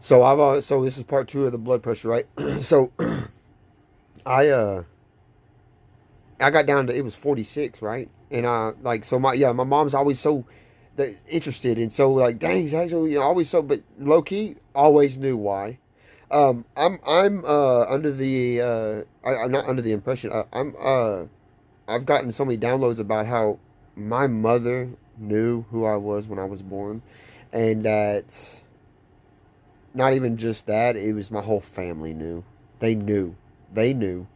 So so this is part two of the blood pressure, right? So I I got down to it was 46, right? And like so my mom's always so interested and so like dang, actually always so, but low key always knew why. I'm under the I'm not under the impression I've gotten so many downloads about how my mother knew who I was when I was born, and that not even just that, it was my whole family knew. They knew. They knew.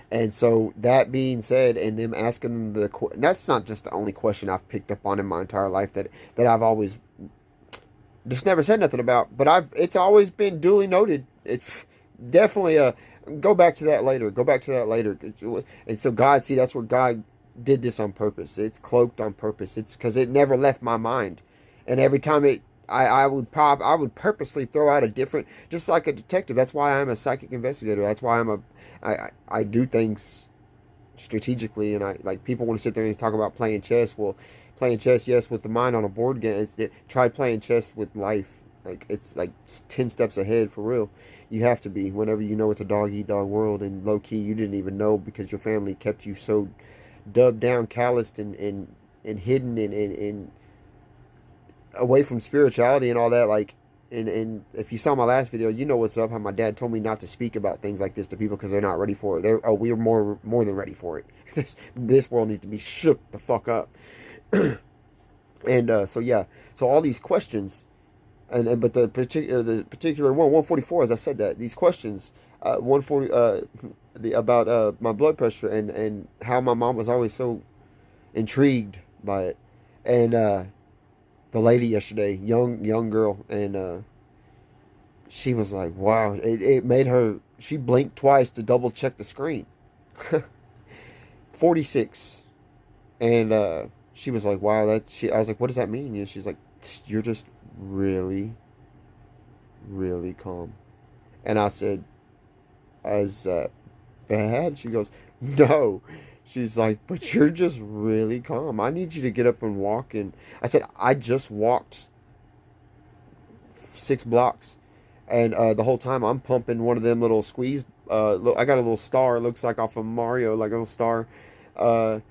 And so that being said, and them asking that's not just the only question I've picked up on in my entire life that I've always just never said nothing about. But it's always been duly noted. It's definitely a go back to that later. Go back to that later. And so God, see, that's where God did this on purpose. It's cloaked on purpose. It's because it never left my mind, and every time I would purposely throw out a different, just like a detective. That's why I'm a psychic investigator. That's why I do things strategically, and I like people want to sit there and talk about playing chess. Well, playing chess, yes, with the mind on a board game. Try playing chess with life. Like it's like 10 steps ahead for real. You have to be whenever you know it's a dog eat dog world, and low key you didn't even know because your family kept you so dubbed down, calloused, and hidden and away from spirituality and all that. Like, and if you saw my last video, you know what's up. How my dad told me not to speak about things like this to people because they're not ready for it. We're more than ready for it. This world needs to be shook the fuck up. And so yeah, so all these questions, and but the particular 144, as I said, that these questions, 140, the about my blood pressure and how my mom was always so intrigued by it, and the lady yesterday, young girl, and she was like, "Wow!" It made her. She blinked twice to double check the screen. 46, and she was like, "Wow, that's." I was like, "What does that mean?" And she's like, "You're just really, really calm." And I said, "As bad?" She goes, "No." She's like, "But you're just really calm. I need you to get up and walk." And I said, "I just walked 6 blocks." And the whole time I'm pumping one of them little squeeze. I got a little star. It looks like off of Mario, like a little star. Uh,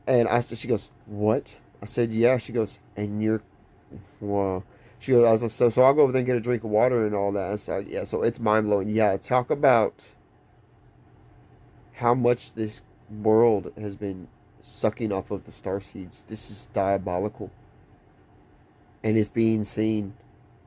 and I said, she goes, "What?" I said, "Yeah." She goes, "And you're, wow." She goes, I was like, so I'll go over there and get a drink of water and all that. I said, "Yeah." So it's mind blowing. Yeah, talk about how much this world has been sucking off of the star seeds. This is diabolical, and it's being seen.